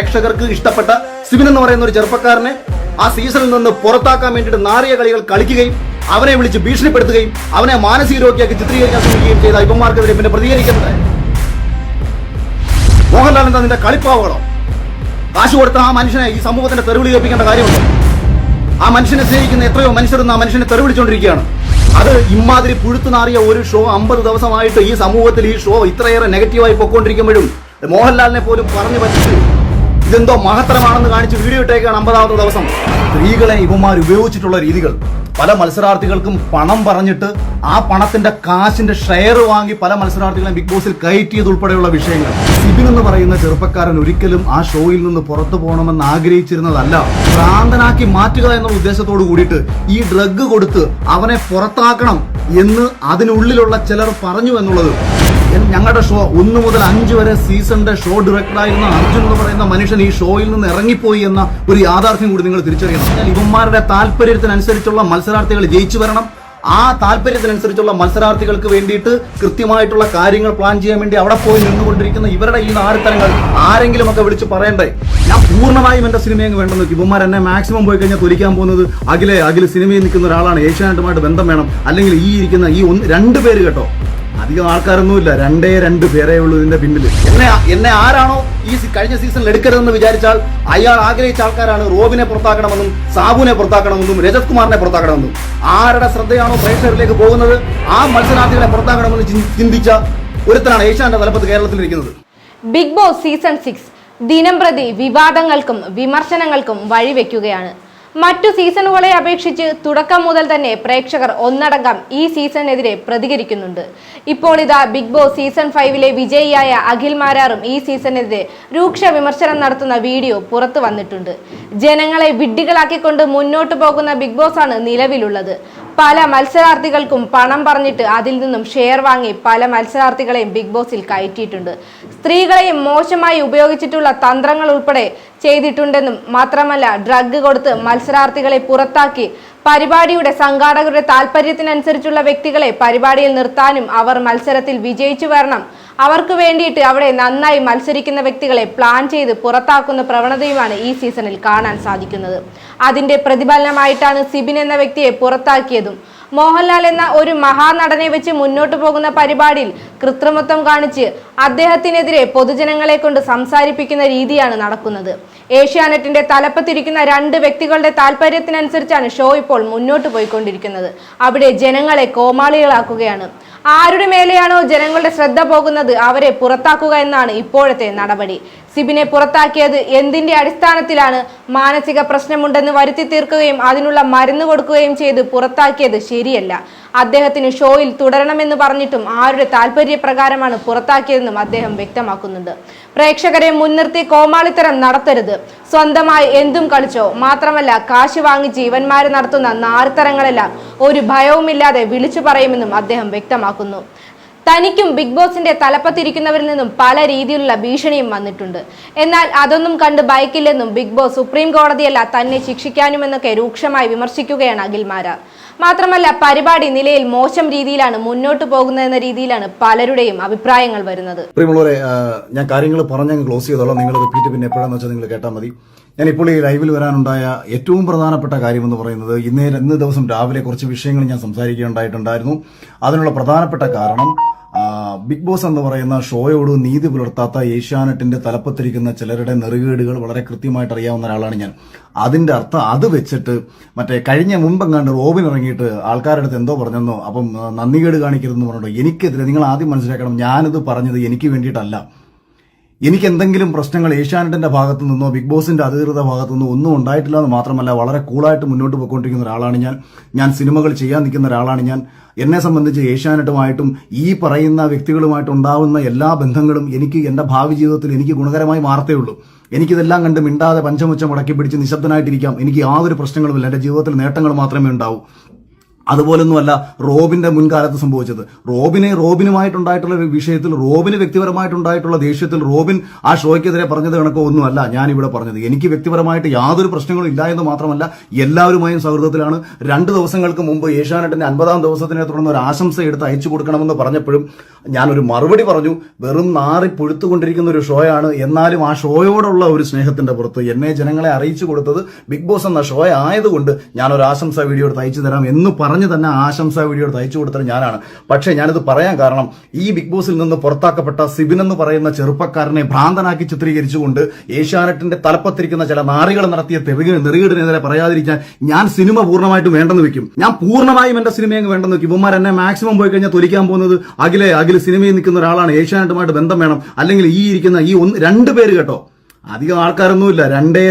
പ്രേക്ഷകർക്ക് ഇഷ്ടപ്പെട്ട സിബിൻ എന്ന് പറയുന്ന ഒരു ചെറുപ്പക്കാരനെ ആ സീസണിൽ നിന്ന് പുറത്താക്കാൻ വേണ്ടിയിട്ട് നാറിയ കളികൾ കളിക്കുകയും അവനെ വിളിച്ച് ഭീഷണിപ്പെടുത്തുകയും അവനെ മാനസിക രോഗിയാക്കി ചിത്രീകരിക്കാൻ ശ്രമിക്കുകയും ചെയ്ത ഇവന്മാർക്കെതിരെ പിന്നെ പ്രതികരിക്കുന്നത് മോഹൻലാൽ എന്താ നിന്റെ കളിപ്പാവുകളോ? കാശ് കൊടുത്ത ആ മനുഷ്യനെ ഈ സമൂഹത്തിന്റെ തെരുവിളി കേൾപ്പിക്കേണ്ട കാര്യമുണ്ടോ? ആ മനുഷ്യനെ സ്നേഹിക്കുന്ന എത്രയോ മനുഷ്യരെന്ന് ആ മനുഷ്യനെ തെരുവിളിച്ചുകൊണ്ടിരിക്കുകയാണ്. അത് ഇമാതിരി പുഴുത്തുനാറിയ ഒരു ഷോ 50 ദിവസമായിട്ട് ഈ സമൂഹത്തിൽ ഈ ഷോ ഇത്രയേറെ നെഗറ്റീവായി പൊക്കോണ്ടിരിക്കുമ്പോഴും മോഹൻലാലിനെ പോലും പറഞ്ഞു പറ്റിച്ച് ഇതെന്തോ മഹത്തരമാണെന്ന് കാണിച്ച് വീഡിയോ ഇട്ടേക്കാണ് 50ാമത്തെ ദിവസം. സ്ത്രീകളെ ഇവന്മാർ ഉപയോഗിച്ചിട്ടുള്ള രീതികൾ, പല മത്സരാർത്ഥികൾക്കും പണം പറഞ്ഞിട്ട് ആ പണത്തിന്റെ കാശിന്റെ ഷെയർ വാങ്ങി പല മത്സരാർത്ഥികളെ ബിഗ് ബോസിൽ കയറ്റിയത് ഉൾപ്പെടെയുള്ള വിഷയങ്ങൾ. സിബിൻ എന്ന് പറയുന്ന ചെറുപ്പക്കാരൻ ഒരിക്കലും ആ ഷോയിൽ നിന്ന് പുറത്തു പോകണമെന്ന് ആഗ്രഹിച്ചിരുന്നതല്ല, ഭ്രാന്തനാക്കി മാറ്റുക എന്നുള്ള ഉദ്ദേശത്തോട് കൂടിയിട്ട് ഈ ഡ്രഗ് കൊടുത്ത് അവനെ പുറത്താക്കണം എന്ന് അതിനുള്ളിലുള്ള ചിലർ പറഞ്ഞു എന്നുള്ളത്. ഞങ്ങളുടെ ഷോ 1 മുതൽ 5 വരെ സീസണിന്റെ ഷോ ഡയറക്ടറായിരുന്ന അർജുൻ എന്ന് പറയുന്ന മനുഷ്യൻ ഈ ഷോയിൽ നിന്ന് ഇറങ്ങിപ്പോയി എന്ന ഒരു യാഥാർത്ഥ്യം കൂടി നിങ്ങൾ തിരിച്ചറിയണം. ഇവന്മാരുടെ താല്പര്യത്തിനനുസരിച്ചുള്ള മത്സരാർത്ഥികൾ ജയിച്ചു വരണം. ആ താല്പര്യത്തിനനുസരിച്ചുള്ള മത്സരാർത്ഥികൾക്ക് വേണ്ടിയിട്ട് കൃത്യമായിട്ടുള്ള കാര്യങ്ങൾ പ്ലാൻ ചെയ്യാൻ വേണ്ടി അവിടെ പോയി നിന്നുകൊണ്ടിരിക്കുന്ന ഇവരുടെ ഈ നാരിത്തരങ്ങൾ ആരെങ്കിലും ഒക്കെ വിളിച്ച് പറയണ്ടേ? ഞാൻ പൂർണ്ണമായും എന്റെ സിനിമയെ വേണ്ടെന്ന് നോക്കി. ഇവന്മാർ എന്നെ മാക്സിമം പോയി കഴിഞ്ഞാൽ തൊലിക്കാൻ പോകുന്നത് അഖിൽ സിനിമയിൽ നിൽക്കുന്ന ഒരാളാണ്, ഏഷ്യാനെറ്റുമായിട്ട് ബന്ധം വേണം, അല്ലെങ്കിൽ ഈ ഇരിക്കുന്ന ഈ 2 പേര് കേട്ടോ, അധികം ആൾക്കാരൊന്നുമില്ല, 2 പേരേ ഉള്ളൂ ഇതിന്റെ പിന്നിൽ. എന്നെ ആരാണോ ഈ കഴിഞ്ഞ സീസണിൽ എടുക്കരുതെന്ന് വിചാരിച്ചാൽ അയാൾ ആഗ്രഹിച്ച ആൾക്കാരാണ് റോബിനെ പുറത്താക്കണമെന്നും സാബുവിനെ പുറത്താക്കണമെന്നും രജത് കുമാറിനെ പുറത്താക്കണമെന്നും. ആരുടെ ശ്രദ്ധയാണോ പ്രേക്ഷകരിലേക്ക് പോകുന്നത് ആ മത്സരാർത്ഥികളെ പുറത്താക്കണമെന്ന് ചിന്തിച്ച ഒരുത്തനാണ് ഏഷ്യാന്റെ തലപ്പത്ത് കേരളത്തിലിരിക്കുന്നത്. ബിഗ് ബോസ് സീസൺ 6 ദിനംപ്രതി വിവാദങ്ങൾക്കും വിമർശനങ്ങൾക്കും വഴിവെക്കുകയാണ്. മറ്റു സീസണുകളെ അപേക്ഷിച്ച് തുടക്കം മുതൽ തന്നെ പ്രേക്ഷകർ ഒന്നടങ്കം ഈ സീസണിനെതിരെ പ്രതികരിക്കുന്നുണ്ട്. ഇപ്പോൾ ഇതാ ബിഗ് ബോസ് സീസൺ 5 വിജയിയായ അഖിൽ മാരാറും ഈ സീസണിനെതിരെ രൂക്ഷ വിമർശനം നടത്തുന്ന വീഡിയോ പുറത്തു വന്നിട്ടുണ്ട്. ജനങ്ങളെ വിഡ്ഢികളാക്കിക്കൊണ്ട് മുന്നോട്ട് പോകുന്ന ബിഗ് ബോസ് ആണ് നിലവിലുള്ളത്. പല മത്സരാർത്ഥികൾക്കും പണം പറഞ്ഞിട്ട് അതിൽ നിന്നും ഷെയർ വാങ്ങി പല മത്സരാർത്ഥികളെയും ബിഗ് ബോസിൽ കയറ്റിയിട്ടുണ്ട്. സ്ത്രീകളെയും മോശമായി ഉപയോഗിച്ചിട്ടുള്ള തന്ത്രങ്ങൾ ഉൾപ്പെടെ ചെയ്തിട്ടുണ്ടെന്നും മാത്രമല്ല ഡ്രഗ് കൊടുത്ത് മത്സരാർത്ഥികളെ പുറത്താക്കി പരിപാടിയുടെ സംഘാടകരുടെ താല്പര്യത്തിനനുസരിച്ചുള്ള വ്യക്തികളെ പരിപാടിയിൽ നിർത്താനും അവർ മത്സരത്തിൽ വിജയിച്ചു വരണം, അവർക്ക് വേണ്ടിയിട്ട് അവിടെ നന്നായി മത്സരിക്കുന്ന വ്യക്തികളെ പ്ലാൻ ചെയ്ത് പുറത്താക്കുന്ന പ്രവണതയുമാണ് ഈ സീസണിൽ കാണാൻ സാധിക്കുന്നത്. അതിന്റെ പ്രതിഫലനമായിട്ടാണ് സിബിൻ എന്ന വ്യക്തിയെ പുറത്താക്കിയതും. മോഹൻലാൽ എന്ന ഒരു മഹാനടനെ വെച്ച് മുന്നോട്ട് പോകുന്ന പരിപാടിയിൽ കൃത്രിമത്വം കാണിച്ച് അദ്ദേഹത്തിനെതിരെ പൊതുജനങ്ങളെ കൊണ്ട് സംസാരിപ്പിക്കുന്ന രീതിയാണ് നടക്കുന്നത്. ഏഷ്യാനെറ്റിന്റെ തലപ്പത്തിരിക്കുന്ന 2 വ്യക്തികളുടെ താല്പര്യത്തിനനുസരിച്ചാണ് ഷോ ഇപ്പോൾ മുന്നോട്ട് പോയിക്കൊണ്ടിരിക്കുന്നത്. അവിടെ ജനങ്ങളെ കോമാളികളാക്കുകയാണ്. ആരുടെ മേലെയാണോ ജനങ്ങളുടെ ശ്രദ്ധ പോകുന്നത് അവരെ പുറത്താക്കുക എന്നാണ് ഇപ്പോഴത്തെ നടപടി. സിബിനെ പുറത്താക്കിയത് എന്തിന്റെ അടിസ്ഥാനത്തിലാണ്? മാനസിക പ്രശ്നമുണ്ടെന്ന് വരുത്തി തീർക്കുകയും അതിനുള്ള മരുന്ന് കൊടുക്കുകയും ചെയ്ത് പുറത്താക്കിയത് ശരിയല്ല. അദ്ദേഹത്തിന് ഷോയിൽ തുടരണമെന്ന് പറഞ്ഞിട്ടും ആരുടെ താല്പര്യപ്രകാരമാണ് പുറത്താക്കിയതെന്നും അദ്ദേഹം വ്യക്തമാക്കുന്നുണ്ട്. പ്രേക്ഷകരെ മുൻനിർത്തി കോമാളിത്തരം നടത്തരുത്, സ്വന്തമായി എന്തും കളിച്ചോ, മാത്രമല്ല കാശ് വാങ്ങിച്ച് ഇവന്മാര് നടത്തുന്ന നാർത്തരങ്ങളെല്ലാം ഒരു ഭയവുമില്ലാതെ വിളിച്ചു പറയുമെന്നും അദ്ദേഹം വ്യക്തമാക്കുന്നു. തനിക്കും ബിഗ് ബോസിന്റെ തലപ്പത്തിരിക്കുന്നവരിൽ നിന്നും പല രീതിയിലുള്ള ഭീഷണിയും വന്നിട്ടുണ്ട്. എന്നാൽ അതൊന്നും കണ്ട് ഭയക്കില്ലെന്നും ബിഗ് ബോസ് സുപ്രീം കോടതിയല്ല തന്നെ ശിക്ഷിക്കാനുമെന്നൊക്കെ രൂക്ഷമായി വിമർശിക്കുകയാണ് അഖിൽ മാരാർ. മാത്രമല്ല പരിപാടി നിലയിൽ മോശം രീതിയിലാണ് മുന്നോട്ട് പോകുന്നതെന്ന രീതിയിലാണ് പലരുടെയും അഭിപ്രായങ്ങൾ വരുന്നത്. പ്രിയമുള്ളവരെ, ഞാൻ കാര്യങ്ങൾ പറഞ്ഞങ്ങ് ക്ലോസ് ചെയ്തോളാം. നിങ്ങൾ റിപ്പീറ്റ് പിന്നെ എപ്പോഴാന്ന് വെച്ചാൽ നിങ്ങൾ കേട്ടാൽ മതി. ഞാൻ ഇപ്പോൾ ഈ ലൈവിൽ വരാനുണ്ടായ ഏറ്റവും പ്രധാനപ്പെട്ട കാര്യം എന്ന് പറയുന്നത് ഇന്ന് ദിവസം രാവിലെ കുറച്ച് വിഷയങ്ങൾ ഞാൻ സംസാരിക്കുകയുണ്ടായിട്ടുണ്ടായിരുന്നു. അതിനുള്ള പ്രധാനപ്പെട്ട കാരണം ബിഗ് ബോസ് എന്ന് പറയുന്ന ഷോയോട് നീതി പുലർത്താത്ത ഏഷ്യാനെറ്റിന്റെ തലപ്പത്തിരിക്കുന്ന ചിലരുടെ നെറുകേടുകൾ വളരെ കൃത്യമായിട്ട് അറിയാവുന്ന ഒരാളാണ് ഞാൻ. അതിന്റെ അർത്ഥം അത് വെച്ചിട്ട് കഴിഞ്ഞ മുമ്പെങ്ങാണ്ട് റോബിൻ ഇറങ്ങിയിട്ട് ആൾക്കാരുടെ അടുത്ത് എന്തോ പറഞ്ഞെന്നോ, അപ്പം നന്ദികേട് കാണിക്കരുതെന്ന് പറഞ്ഞിട്ടോ. എനിക്കെതിരെ നിങ്ങൾ ആദ്യം മനസ്സിലാക്കണം, ഞാനിത് പറഞ്ഞത് എനിക്ക് വേണ്ടിയിട്ടല്ല. എനിക്ക് എന്തെങ്കിലും പ്രശ്നങ്ങൾ ഏഷ്യാനെറ്റിന്റെ ഭാഗത്തു നിന്നോ ബിഗ് ബോസിന്റെ അധികൃത ഭാഗത്തു നിന്നോ ഒന്നും ഉണ്ടായിട്ടില്ല എന്ന് മാത്രമല്ല വളരെ കൂളായിട്ട് മുന്നോട്ട് പോയിക്കൊണ്ടിരിക്കുന്ന ഒരാളാണ് ഞാൻ സിനിമകൾ ചെയ്യാൻ നിൽക്കുന്ന ഒരാളാണ് ഞാൻ. എന്നെ സംബന്ധിച്ച് ഏഷ്യാനെറ്റുമായിട്ടും ഈ പറയുന്ന വ്യക്തികളുമായിട്ട് ഉണ്ടാവുന്ന എല്ലാ ബന്ധങ്ങളും എനിക്ക് എന്റെ ഭാവി ജീവിതത്തിൽ എനിക്ക് ഗുണകരമായി മാറത്തേ ഉള്ളൂ. എനിക്കിതെല്ലാം കണ്ട് മിണ്ടാതെ പഞ്ചമുച്ച മുടക്കി പിടിച്ച് നിശബ്ദനായിട്ടിരിക്കാം. എനിക്ക് യാതൊരു പ്രശ്നങ്ങളുമില്ല. എന്റെ ജീവിതത്തിൽ നേട്ടങ്ങൾ മാത്രമേ ഉണ്ടാവൂ. അതുപോലൊന്നുമല്ല റോബിന്റെ മുൻകാലത്ത് സംഭവിച്ചത്. റോബിനുമായിട്ടുണ്ടായിട്ടുള്ള ഒരു വിഷയത്തിൽ റോബിന് വ്യക്തിപരമായിട്ടുണ്ടായിട്ടുള്ള ദേഷ്യത്തിൽ റോബിൻ ആ ഷോയ്ക്കെതിരെ പറഞ്ഞത് കണക്കോ ഒന്നുമല്ല ഞാൻ ഇവിടെ പറഞ്ഞത്. എനിക്ക് വ്യക്തിപരമായിട്ട് യാതൊരു പ്രശ്നങ്ങളും ഇല്ല എന്ന് മാത്രമല്ല എല്ലാവരുമായും സൗഹൃദത്തിലാണ്. 2 ദിവസങ്ങൾക്ക് മുമ്പ് ഏഷ്യാനെറ്റിന്റെ 50-ാം ദിവസത്തിനെ തുടർന്ന് ഒരു ആശംസ എടുത്ത് അയച്ചു കൊടുക്കണമെന്ന് പറഞ്ഞപ്പോഴും ഞാനൊരു മറുപടി പറഞ്ഞു. വെറും നാറി പൊഴുത്തുകൊണ്ടിരിക്കുന്ന ഒരു ഷോയാണ്. എന്നാലും ആ ഷോയോടുള്ള ഒരു സ്നേഹത്തിന്റെ പുറത്ത് എന്നെ ജനങ്ങളെ അറിയിച്ചു കൊടുത്തത് ബിഗ് ബോസ് എന്ന ഷോ ആയതുകൊണ്ട് ഞാനൊരു ആശംസാ വീഡിയോ എടുത്ത് അയച്ചു തരാം എന്ന് പറഞ്ഞു തന്നെ ആശംസാ വീഡിയോ എടുത്ത് അയച്ചു കൊടുത്തത് ഞാനാണ്. പക്ഷേ ഞാനിത് പറയാൻ കാരണം ഈ ബിഗ് ബോസിൽ നിന്ന് പുറത്താക്കപ്പെട്ട സിബിൻ എന്ന് പറയുന്ന ചെറുപ്പക്കാരനെ ഭ്രാന്തനാക്കി ചിത്രീകരിച്ചുകൊണ്ട് ഏഷ്യാനെറ്റിന്റെ തലപ്പത്തിരിക്കുന്ന ചില നാറികൾ നടത്തിയ നെറുകേടിനെതിരെ പറയാതിരിക്കാൻ ഞാൻ സിനിമ പൂർണ്ണമായിട്ടും വേണ്ടെന്ന് വെക്കും. ഞാൻ പൂർണ്ണമായും എന്റെ സിനിമയെ വേണ്ടെന്ന് വെക്കും. ഇവന്മാർ എന്നെ മാക്സിമം പോയി കഴിഞ്ഞാൽ തൊലിക്കാൻ പോകുന്നത് അഖില് സിനിമയിൽ നിൽക്കുന്ന ഒരാളാണ്, ഏഷ്യാനെറ്റുമായിട്ട് ബന്ധം വേണം, അല്ലെങ്കിൽ ഈ ഇരിക്കുന്ന ഈ 2 പേര് കേട്ടോ, അധികം ആൾക്കാരൊന്നുമില്ല,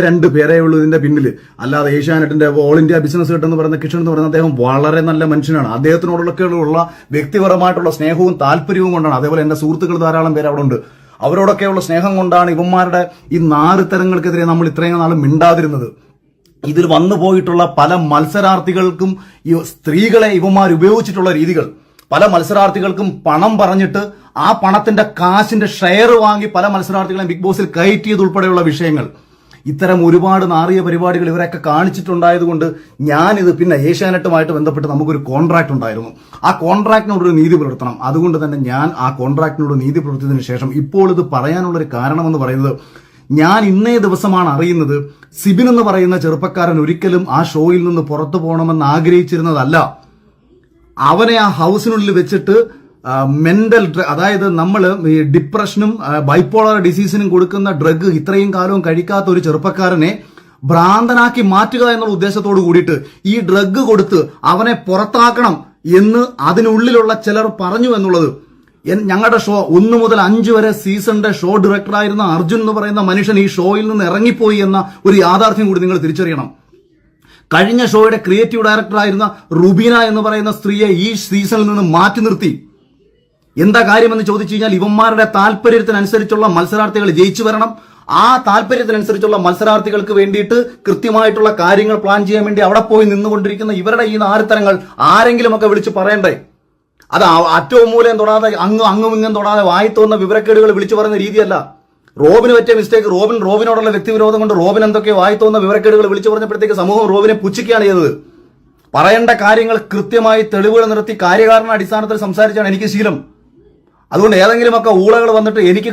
2 പേരേ ഉള്ളൂ ഇതിന്റെ പിന്നിൽ. അല്ലാതെ ഏഷ്യാനെറ്റിന്റെ ഓൾ ഇന്ത്യ ബിസിനസ് ഹെഡ് എന്ന് പറയുന്ന കിഷൻ എന്ന് പറയുന്ന അദ്ദേഹം വളരെ നല്ല മനുഷ്യനാണ്. അദ്ദേഹത്തിനോടൊക്കെയുള്ള വ്യക്തിപരമായിട്ടുള്ള സ്നേഹവും താല്പര്യവും കൊണ്ടാണ്. അതേപോലെ എന്റെ സുഹൃത്തുക്കൾ ധാരാളം പേര് അവിടെ ഉണ്ട്. അവരോടൊക്കെയുള്ള സ്നേഹം കൊണ്ടാണ് ഇവന്മാരുടെ ഈ നാറിത്തരങ്ങൾക്കെതിരെ നമ്മൾ ഇത്രയും നാളും മിണ്ടാതിരുന്നത്. ഇതിൽ വന്നു പോയിട്ടുള്ള പല മത്സരാർത്ഥികൾക്കും ഈ സ്ത്രീകളെ ഇവന്മാർ ഉപയോഗിച്ചിട്ടുള്ള രീതികൾ, പല മത്സരാർത്ഥികൾക്കും പണം പറഞ്ഞിട്ട് ആ പണത്തിന്റെ കാശിന്റെ ഷെയർ വാങ്ങി പല മത്സരാർത്ഥികളെയും ബിഗ് ബോസിൽ കയറ്റിയതുൾപ്പെടെയുള്ള വിഷയങ്ങൾ, ഇത്തരം ഒരുപാട് നാറിയ പരിപാടികൾ ഇവരൊക്കെ കാണിച്ചിട്ടുണ്ടായതുകൊണ്ട് ഞാനിത് പിന്നെ ഏഷ്യാനെറ്റുമായിട്ട് ബന്ധപ്പെട്ട് നമുക്കൊരു കോൺട്രാക്ട് ഉണ്ടായിരുന്നു. ആ കോൺട്രാക്ടിനോടൊരു നീതി പുലർത്തണം. അതുകൊണ്ട് തന്നെ ഞാൻ ആ കോൺട്രാക്ടിനോട് നീതി പുലർത്തിയതിനു ശേഷം ഇപ്പോൾ ഇത് പറയാനുള്ളൊരു കാരണമെന്ന് പറയുന്നത്, ഞാൻ ഇന്നേ ദിവസമാണ് അറിയുന്നത് സിബിൻ എന്ന് പറയുന്ന ചെറുപ്പക്കാരൻ ഒരിക്കലും ആ ഷോയിൽ നിന്ന് പുറത്തു പോകണമെന്ന് ആഗ്രഹിച്ചിരുന്നതല്ല. അവനെ ആ ഹൗസിനുള്ളിൽ വെച്ചിട്ട് മെന്റൽ അതായത് നമ്മൾ ഈ ഡിപ്രഷനും ബൈപ്പോളർ ഡിസീസിനും കൊടുക്കുന്ന ഡ്രഗ് ഇത്രയും കാലവും കഴിക്കാത്ത ഒരു ചെറുപ്പക്കാരനെ ഭ്രാന്തനാക്കി മാറ്റുക എന്നുള്ള ഉദ്ദേശത്തോട് കൂടിയിട്ട് ഈ ഡ്രഗ് കൊടുത്ത് അവനെ പുറത്താക്കണം എന്ന് അതിനുള്ളിലുള്ള ചിലർ പറഞ്ഞു എന്നുള്ളത്, ഞങ്ങളുടെ ഷോ 1 മുതൽ 5 വരെ സീസണിന്റെ ഷോ ഡയറക്ടറായിരുന്ന അർജുൻ എന്ന് പറയുന്ന മനുഷ്യൻ ഈ ഷോയിൽ നിന്ന് ഇറങ്ങിപ്പോയി എന്ന ഒരു യാഥാർത്ഥ്യം കൂടി നിങ്ങൾ തിരിച്ചറിയണം. കഴിഞ്ഞ ഷോയുടെ ക്രിയേറ്റീവ് ഡയറക്ടറായിരുന്ന റുബീന എന്ന് പറയുന്ന സ്ത്രീയെ ഈ സീസണിൽ നിന്ന് മാറ്റി നിർത്തി. എന്താ കാര്യമെന്ന് ചോദിച്ചു കഴിഞ്ഞാൽ, ഇവന്മാരുടെ താല്പര്യത്തിനനുസരിച്ചുള്ള മത്സരാർത്ഥികൾ ജയിച്ചു വരണം. ആ താല്പര്യത്തിനനുസരിച്ചുള്ള മത്സരാർത്ഥികൾക്ക് വേണ്ടിയിട്ട് കൃത്യമായിട്ടുള്ള കാര്യങ്ങൾ പ്ലാൻ ചെയ്യാൻ വേണ്ടി അവിടെ പോയി നിന്നുകൊണ്ടിരിക്കുന്ന ഇവരുടെ ഈ നാരിത്തരങ്ങൾ ആരെങ്കിലുമൊക്കെ വിളിച്ച് പറയണ്ടേ? അത് അറ്റവും മൂലം തൊടാതെ അങ്ങും ഇങ്ങും തൊടാതെ വായി തോന്നുന്ന വിവരക്കേടുകൾ വിളിച്ചു പറയുന്ന രീതിയല്ല. റോബിന് പറ്റിയ മിസ്റ്റേക്ക്, റോബിനോടുള്ള വ്യക്തിവിരോധം കൊണ്ട് റോബിൻ എന്തൊക്കെ വായി തോന്നുന്ന വിവരക്കേടുകൾ വിളിച്ചു പറഞ്ഞപ്പോഴത്തേക്ക് സമൂഹം റോബിനെ പുച്ഛിക്കുകയാണ് ചെയ്തത്. പറയേണ്ട കാര്യങ്ങൾ കൃത്യമായി തെളിവുകൾ നിർത്തി കാര്യകാരണ അടിസ്ഥാനത്തിൽ സംസാരിച്ചാണ് എനിക്ക് ശീലം. അതുകൊണ്ട് ഏതെങ്കിലുമൊക്കെ ഊളകൾ വന്നിട്ട് എനിക്ക്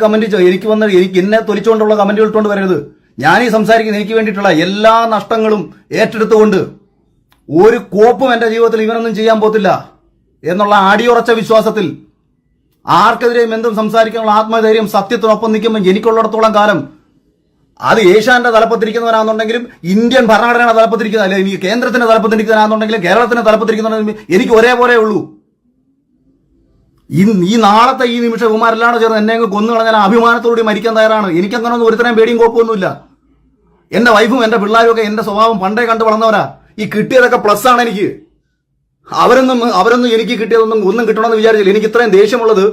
എന്നെ തൊലിച്ചുകൊണ്ടുള്ള കമന്റുകൾ ഇട്ടുകൊണ്ട് വരരുത്. ഞാനീ സംസാരിക്കുന്നത് എനിക്ക് വേണ്ടിയിട്ടുള്ള എല്ലാ നഷ്ടങ്ങളും ഏറ്റെടുത്തുകൊണ്ട് ഒരു കോപ്പും എന്റെ ജീവിതത്തിൽ ഇവനൊന്നും ചെയ്യാൻ പോത്തില്ല എന്നുള്ള അടിയുറച്ച വിശ്വാസത്തിൽ ആർക്കെതിരെയും എന്തും സംസാരിക്കാനുള്ള ആത്മധൈര്യം സത്യത്തിനൊപ്പം നിൽക്കുമ്പോൾ എനിക്കുള്ളിടത്തോളം കാലം അത് ഏഷ്യാന്റെ തലപ്പത്തിരിക്കുന്നവരാണെന്നുണ്ടെങ്കിലും ഇന്ത്യൻ ഭരണഘടനയുടെ തലപ്പത്തിരിക്കുന്ന, അല്ലെങ്കിൽ എനിക്ക് കേന്ദ്രത്തിന്റെ തലപ്പത്തിരിക്കുന്നവരാണെന്നുണ്ടെങ്കിലും കേരളത്തിന്റെ തലപ്പത്തിരിക്കുന്നവരാണെങ്കിലും എനിക്ക് ഒരേപോലെ ഉള്ളൂ. ഈ നാളത്തെ ഈ നിമിഷം കുമാരെല്ലാണോ ചേർന്ന് എന്നെ കൊന്നു കളഞ്ഞാൽ അഭിമാനത്തോടുകൂടി മരിക്കാൻ തയ്യാറാണ്. എനിക്കങ്ങനൊന്നും ഒരുത്തരം പേടിയും കോപ്പൊന്നുമില്ല. എന്റെ വൈഫും എന്റെ പിള്ളേരും ഒക്കെ എന്റെ സ്വഭാവം പണ്ടേ കണ്ടു വളർന്നവരാ. ഈ കിട്ടിയതൊക്കെ പ്ലസ് ആണ് എനിക്ക്. അവരൊന്നും എനിക്ക് ഒന്നും കിട്ടണമെന്ന് വിചാരിച്ചില്ല. എനിക്ക് ഇത്രയും ദേഷ്യമുള്ളത്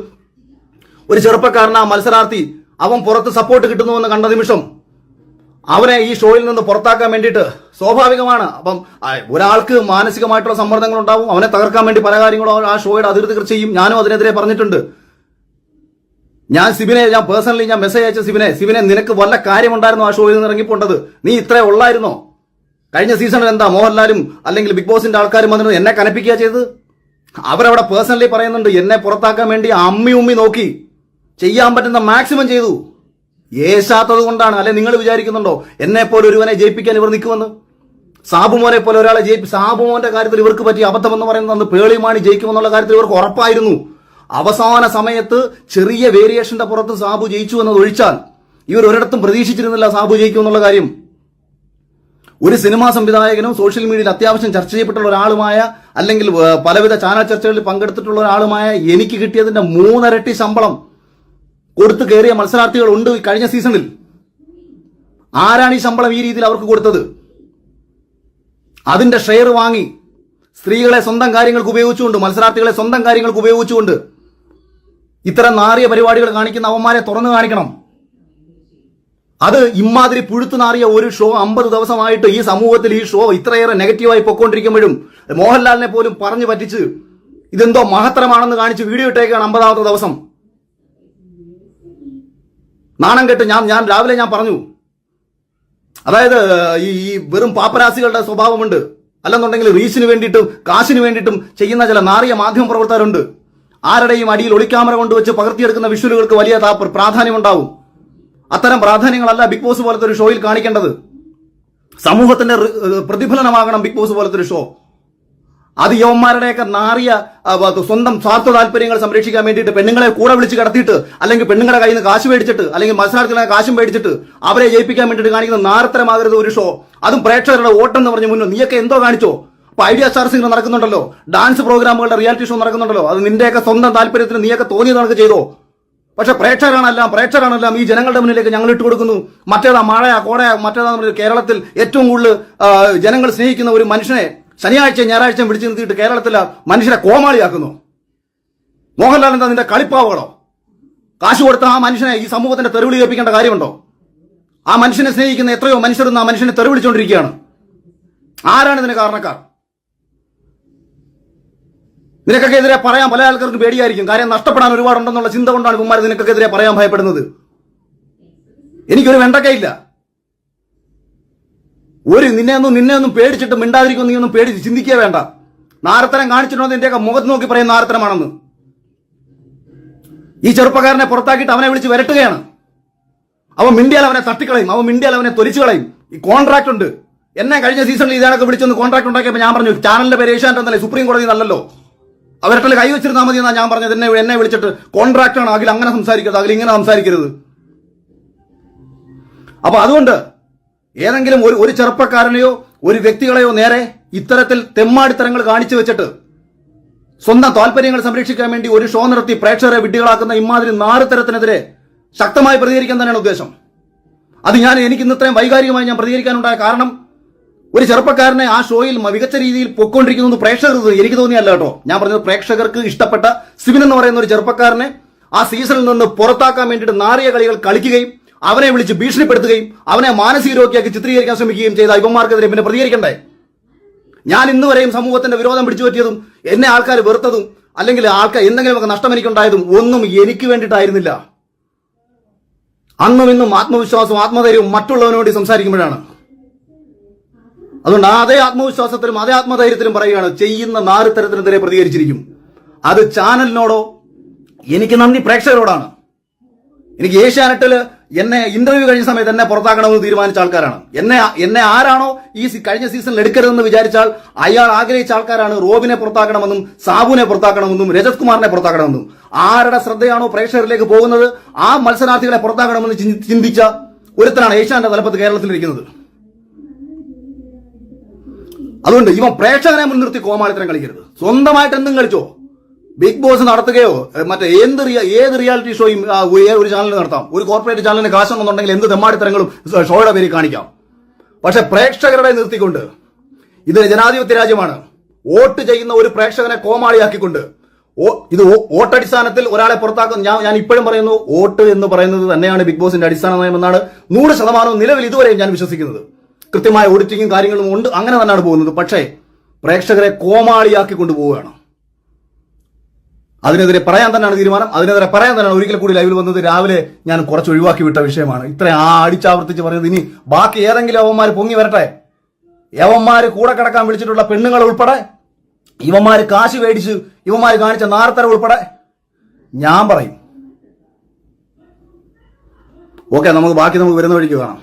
ഒരു ചെറുപ്പക്കാരൻ, ആ മത്സരാർത്ഥി, അവൻ പുറത്ത് സപ്പോർട്ട് കിട്ടുന്നുവെന്ന് കണ്ട നിമിഷം അവനെ ഈ ഷോയിൽ നിന്ന് പുറത്താക്കാൻ വേണ്ടിയിട്ട് സ്വാഭാവികമാണ്. അപ്പം ഒരാൾക്ക് മാനസികമായിട്ടുള്ള സമ്മർദ്ദങ്ങൾ ഉണ്ടാവും. അവനെ തകർക്കാൻ വേണ്ടി പല കാര്യങ്ങളും ആ ഷോയുടെ അധികൃതർ ചെയ്യും. ഞാനും അതിനെതിരെ പറഞ്ഞിട്ടുണ്ട്. ഞാൻ പേഴ്സണലി മെസ്സേജ് അയച്ച സിബിനെ നിനക്ക് വല്ല കാര്യമുണ്ടായിരുന്നു ആ ഷോയിൽ നിന്ന് ഇറങ്ങിപ്പോണ്ടത്? നീ ഇത്രേ ഉള്ളായിരുന്നോ? കഴിഞ്ഞ സീസണിൽ എന്താ മോഹൻലാലും അല്ലെങ്കിൽ ബിഗ് ബോസിന്റെ ആൾക്കാരും വന്നിട്ട് എന്നെ കനപ്പിക്കുക ചെയ്തത്? അവരവിടെ പേഴ്സണലി പറയുന്നുണ്ട് എന്നെ പുറത്താക്കാൻ വേണ്ടി ഉമ്മി നോക്കി, ചെയ്യാൻ പറ്റുന്ന മാക്സിമം ചെയ്തു. ഏശാത്തത് കൊണ്ടാണ്. അല്ലെ നിങ്ങൾ വിചാരിക്കുന്നുണ്ടോ എന്നെ പോലെ ഒരുവനെ ജയിപ്പിക്കാൻ ഇവർ നിൽക്കുമെന്ന്? സാബുമോനെ പോലെ ഒരാളെ സാബുമോന്റെ കാര്യത്തിൽ ഇവർക്ക് പറ്റിയ അബദ്ധം എന്ന് പറയുന്നത് പേളിമാണി ജയിക്കുമെന്നുള്ള കാര്യത്തിൽ ഇവർക്ക് ഉറപ്പായിരുന്നു. അവസാന സമയത്ത് ചെറിയ വേരിയേഷന്റെ പുറത്ത് സാബു ജയിച്ചു എന്നത് ഒഴിച്ചാൽ ഇവർ ഒരിടത്തും പ്രതീക്ഷിച്ചിരുന്നില്ല സാബു ജയിക്കുമെന്നുള്ള കാര്യം. ഒരു സിനിമാ സംവിധായകനും സോഷ്യൽ മീഡിയയിൽ അത്യാവശ്യം ചർച്ച ചെയ്യപ്പെട്ടുള്ള ഒരാളുമായ, അല്ലെങ്കിൽ പലവിധ ചാനൽ ചർച്ചകളിൽ പങ്കെടുത്തിട്ടുള്ള ഒരാളുമായ എനിക്ക് കിട്ടിയതിന്റെ 3 ഇരട്ടി ശമ്പളം കൊടുത്തു കയറിയ മത്സരാർത്ഥികൾ ഉണ്ട് കഴിഞ്ഞ സീസണിൽ. ആരാണ് ഈ ശമ്പളം ഈ രീതിയിൽ അവർക്ക് കൊടുത്തത്? അതിന്റെ ഷെയർ വാങ്ങി സ്ത്രീകളെ സ്വന്തം കാര്യങ്ങൾക്ക് ഉപയോഗിച്ചുകൊണ്ട്, മത്സരാർത്ഥികളെ സ്വന്തം കാര്യങ്ങൾക്ക് ഉപയോഗിച്ചുകൊണ്ട് ഇത്തരം നാറിയ പരിപാടികൾ കാണിക്കുന്ന അവന്മാരെ തുറന്നു കാണിക്കണം. അത് ഇമാതിരി പുഴുത്തു നാറിയ ഒരു ഷോ 50 ദിവസമായിട്ട് ഈ സമൂഹത്തിൽ ഈ ഷോ ഇത്രയേറെ നെഗറ്റീവായി പൊക്കോണ്ടിരിക്കുമ്പോഴും മോഹൻലാലിനെ പോലും പറഞ്ഞു പറ്റിച്ച് ഇതെന്തോ മഹത്തരമാണെന്ന് കാണിച്ച് വീഡിയോ ഇട്ടേക്കാണ് 50ാമത്തെ ദിവസം. നാണം കെട്ട് ഞാൻ രാവിലെ ഞാൻ പറഞ്ഞു, അതായത് ഈ വെറും പാപ്പരാസികളുടെ സ്വഭാവമുണ്ട്, അല്ലെന്നുണ്ടെങ്കിൽ റീച്ചിന് വേണ്ടിയിട്ടും കാശിന് വേണ്ടിയിട്ടും ചെയ്യുന്ന ചില നാറിയ മാധ്യമ പ്രവർത്തകരുണ്ട്. ആരുടെയും അടിയിൽ ഒളിക്യാമറ കൊണ്ടുവച്ച് പകർത്തിയെടുക്കുന്ന വിഷ്വലുകൾക്ക് വലിയ പ്രാധാന്യമുണ്ടാവും. അത്തരം പ്രാധാന്യങ്ങളല്ല ബിഗ് ബോസ് പോലത്തെ ഒരു ഷോയിൽ കാണിക്കേണ്ടത്. സമൂഹത്തിന്റെ പ്രതിഫലനമാകണം ബിഗ് ബോസ് പോലത്തെ ഒരു ഷോ. അത് യവന്മാരുടെയൊക്കെ നാറിയ സ്വന്തം സ്വാർത്ഥ താല്പര്യങ്ങൾ സംരക്ഷിക്കാൻ വേണ്ടിയിട്ട് പെണ്ണുങ്ങളെ കൂടെ വിളിച്ച് കിടത്തിയിട്ട്, അല്ലെങ്കിൽ പെണ്ണുങ്ങളുടെ കയ്യിൽ നിന്ന് കാശ് മേടിച്ചിട്ട്, അല്ലെങ്കിൽ മത്സരാർത്ഥികളെ കാശും മേടിച്ചിട്ട് അവരെ ജയിപ്പിക്കാൻ വേണ്ടിയിട്ട് കാണിക്കുന്ന നാരത്തരമാകരുത് ഒരു ഷോ. അതും പ്രേക്ഷകരുടെ വോട്ടെന്ന് പറഞ്ഞ് മുന്നോ നീയൊക്കെ എന്തോ കാണിച്ചോ? അപ്പൊ ഐഡിയ സ്റ്റാർ സിംഗർ നടക്കുന്നുണ്ടല്ലോ, ഡാൻസ് പ്രോഗ്രാമുകളുടെ റിയാലിറ്റി ഷോ നടക്കുന്നുണ്ടല്ലോ, അത് നിന്റെയൊക്കെ സ്വന്തം താല്പര്യത്തിന് നീയൊക്കെ തോന്നിയത് നടക്ക് ചെയ്തോ. പക്ഷെ പ്രേക്ഷകരാണെല്ലാം ഈ ജനങ്ങളുടെ മുന്നിലേക്ക് ഞങ്ങൾ ഇട്ട് കൊടുക്കുന്നു. മറ്റേതാ മഴയാ കോടയാ മറ്റേതാ കേരളത്തിൽ ഏറ്റവും കൂടുതൽ ജനങ്ങൾ സ്നേഹിക്കുന്ന ഒരു മനുഷ്യനെ ശനിയാഴ്ച ഞായറാഴ്ച വിളിച്ചു നിർത്തിയിട്ട് കേരളത്തിലെ മനുഷ്യരെ കോമാളിയാക്കുന്നു. മോഹൻലാൽ എന്താ നിന്റെ കളിപ്പാവകളോ? കാശ് കൊടുത്ത ആ മനുഷ്യനെ ഈ സമൂഹത്തിന്റെ തെരുവിളി കേൾപ്പിക്കേണ്ട കാര്യമുണ്ടോ? ആ മനുഷ്യനെ സ്നേഹിക്കുന്ന എത്രയോ മനുഷ്യരൊന്നും ആ മനുഷ്യനെ തെരുവിളിച്ചുകൊണ്ടിരിക്കുകയാണ്. ആരാണ് ഇതിന് കാരണക്കാർ? നിനക്കൊക്കെ എതിരെ പറയാൻ പല ആൾക്കാർക്ക് പേടിയായിരിക്കും. കാര്യം നഷ്ടപ്പെടാൻ ഒരുപാടുണ്ടെന്നുള്ള ചിന്ത കൊണ്ടാണ് കുമാർ നിനക്കൊക്കെ എതിരെ പറയാൻ ഭയപ്പെടുന്നത്. എനിക്കൊരു വെണ്ടക്കയില്ല. നിന്നെ ഒന്നും പേടിച്ചിട്ട് മിണ്ടാതിരിക്കും, നീ ഒന്നും പേടിച്ച് ചിന്തിക്കുക വേണ്ട. നാരത്തരം കാണിച്ചിട്ടുണ്ടോ നിന്റെയൊക്കെ മുഖത്ത് നോക്കി പറയുന്ന നാരത്തരമാണെന്ന്. ഈ ചെറുപ്പക്കാരനെ പുറത്താക്കിയിട്ട് അവനെ വിളിച്ച് വരട്ടുകയാണ്. അവൻ മിണ്ടിയാൽ അവനെ തട്ടിക്കളയും, അവൻ മിണ്ടിയാൽ അവനെ തൊലിച്ചു കളയും. ഈ കോൺട്രാക്ട് ഉണ്ട്. എന്നെ കഴിഞ്ഞ സീസണിൽ ഇതാണൊക്കെ വിളിച്ചൊന്ന് കോൺട്രാക്ട് ഉണ്ടാക്കിയപ്പോൾ ഞാൻ പറഞ്ഞു ചാനലിന്റെ പേര് ഏഷ്യാനെറ്റ് എന്നല്ലേ, സുപ്രീം കോടതി നല്ലല്ലോ, അവരുടെ കൈ വെച്ചിരുന്നാൽ മതി എന്നാ ഞാൻ പറഞ്ഞത്. എന്നെ വിളിച്ചിട്ട് കോൺട്രാക്ട് ആണ്, അഖിൽ അങ്ങനെ സംസാരിക്കരുത്, അഖിൽ ഇങ്ങനെ സംസാരിക്കരുത്. അപ്പൊ അതുകൊണ്ട് ഏതെങ്കിലും ഒരു ചെറുപ്പക്കാരനെയോ ഒരു വ്യക്തികളെയോ നേരെ ഇത്തരത്തിൽ തെമ്മാടിത്തരങ്ങൾ കാണിച്ചു വെച്ചിട്ട് സ്വന്തം താല്പര്യങ്ങൾ സംരക്ഷിക്കാൻ വേണ്ടി ഒരു ഷോ നടത്തി പ്രേക്ഷകരെ വിഡ്ഢികളാക്കുന്ന ഇമാതിരി നാറുതരത്തിനെതിരെ ശക്തമായി പ്രതികരിക്കാൻ തന്നെയാണ് ഉദ്ദേശം. അത് എനിക്ക് ഇന്ന് ഇത്രയും വൈകാരികമായി ഞാൻ പ്രതികരിക്കാനുണ്ടായ കാരണം ഒരു ചെറുപ്പക്കാരനെ ആ ഷോയിൽ മികച്ച രീതിയിൽ പൊയ്ക്കൊണ്ടിരിക്കുന്നു പ്രേക്ഷകർക്ക് എനിക്ക് തോന്നിയല്ല കേട്ടോ. ഞാൻ പറഞ്ഞത് പ്രേക്ഷകർക്ക് ഇഷ്ടപ്പെട്ട സിബിൻ എന്ന് പറയുന്ന ഒരു ചെറുപ്പക്കാരനെ ആ സീസണിൽ നിന്ന് പുറത്താക്കാൻ വേണ്ടിയിട്ട് നാറിയ കളികൾ കളിക്കുകയും അവനെ വിളിച്ച് ഭീഷണിപ്പെടുത്തുകയും അവനെ മാനസിക രോഗിയാക്കി ചിത്രീകരിക്കാൻ ശ്രമിക്കുകയും ചെയ്ത ഇവന്മാർക്കെതിരെ പിന്നെ പ്രതികരിക്കണ്ടേ? ഞാൻ ഇന്ന് വരെയും സമൂഹത്തിന്റെ വിരോധം പിടിച്ചു പറ്റിയതും എന്നെ ആൾക്കാർ വെറുത്തതും അല്ലെങ്കിൽ എന്തെങ്കിലുമൊക്കെ നഷ്ടം എനിക്കുണ്ടായതും ഒന്നും എനിക്ക് വേണ്ടിയിട്ടായിരുന്നില്ല. അന്നും ഇന്നും ആത്മവിശ്വാസവും ആത്മധൈര്യവും മറ്റുള്ളവനോട് വേണ്ടി സംസാരിക്കുമ്പോഴാണ്. അതുകൊണ്ട് അതേ ആത്മവിശ്വാസത്തിലും അതേ ആത്മധൈര്യത്തിലും പറയുകയാണ്, ചെയ്യുന്ന നാറുത്തരത്തിനെതിരെ പ്രതികരിച്ചിരിക്കും. അത് ചാനലിനോടോ എനിക്ക് നന്ദി പ്രേക്ഷകരോടാണ്. എനിക്ക് ഏഷ്യാനെറ്റിൽ എന്നെ ഇന്റർവ്യൂ കഴിഞ്ഞ സമയത്ത് എന്നെ പുറത്താക്കണമെന്ന് തീരുമാനിച്ച ആൾക്കാരാണ്. എന്നെ ആരാണോ ഈ കഴിഞ്ഞ സീസണിൽ എടുക്കരുതെന്ന് വിചാരിച്ചാൽ അയാൾ ആഗ്രഹിച്ച ആൾക്കാരാണ് റോബിനെ പുറത്താക്കണമെന്നും സാബുവിനെ പുറത്താക്കണമെന്നും രജത് കുമാറിനെ പുറത്താക്കണമെന്നും. ആരുടെ ശ്രദ്ധയാണോ പ്രേക്ഷകരിലേക്ക് പോകുന്നത് ആ മത്സരാർത്ഥികളെ പുറത്താക്കണമെന്ന് ചിന്തിച്ച ഒരുത്തനാണ് ഏഷ്യാനെറ്റ് തലപ്പത്ത് കേരളത്തിലിരിക്കുന്നത്. അതുകൊണ്ട് ഇവൻ പ്രേക്ഷകനെ മുൻനിർത്തി കോമാളിത്തരം കളിക്കരുത്. സ്വന്തമായിട്ട് എന്തും കളിച്ചോ. ബിഗ് ബോസ് നടത്തുകയോ മറ്റേ ഏത് റിയാലിറ്റി ഷോയും ഒരു ചാനലിൽ നടത്താം. ഒരു കോർപ്പറേറ്റ് ചാനലിന് കാശുണ്ടെന്നുണ്ടെങ്കിൽ എന്ത് തെമ്മാടിത്തരങ്ങളും ഷോയുടെ പേരിൽ കാണിക്കാം. പക്ഷെ പ്രേക്ഷകരുടെ നിർത്തിക്കൊണ്ട്, ഇത് ജനാധിപത്യ രാജ്യമാണ്. വോട്ട് ചെയ്യുന്ന ഒരു പ്രേക്ഷകനെ കോമാളിയാക്കിക്കൊണ്ട് ഇത് വോട്ടടിസ്ഥാനത്തിൽ ഒരാളെ പുറത്താക്കും. ഞാൻ ഇപ്പോഴും പറയുന്നു, വോട്ട് എന്ന് പറയുന്നത് തന്നെയാണ് ബിഗ് ബോസിന്റെ അടിസ്ഥാന നയമെന്നാണ് 100% നിലവിൽ ഇതുവരെയും ഞാൻ വിശ്വസിക്കുന്നത്. കൃത്യമായ ഓഡിറ്റിങ്ങും കാര്യങ്ങളും ഉണ്ട്, അങ്ങനെ തന്നെയാണ് പോകുന്നത്. പക്ഷേ പ്രേക്ഷകരെ കോമാളിയാക്കി കൊണ്ടുപോവുകയാണ്. അതിനെതിരെ പറയാൻ തന്നെയാണ് തീരുമാനം. അതിനെതിരെ പറയാൻ തന്നെയാണ് ഒരിക്കൽ കൂടി ലൈവിൽ വന്നത്. രാവിലെ ഞാൻ കുറച്ച് ഒഴിവാക്കി വിട്ട വിഷയമാണ്. ഇത്രയും അടിച്ചാവർത്തിച്ച് പറയുന്നത്. ഇനി ബാക്കി ഏതെങ്കിലും യവന്മാർ പൊങ്ങി വരട്ടെ. യവന്മാർ കൂടെ കിടക്കാൻ വിളിച്ചിട്ടുള്ള പെണ്ണുങ്ങൾ ഉൾപ്പെടെ, ഇവന്മാർ കാശ് മേടിച്ച് ഇവന്മാർ കാണിച്ച നാർത്തര ഉൾപ്പെടെ ഞാൻ പറയും. ഓക്കെ, നമുക്ക് ബാക്കി വരുന്ന വഴിക്ക് കാണാം.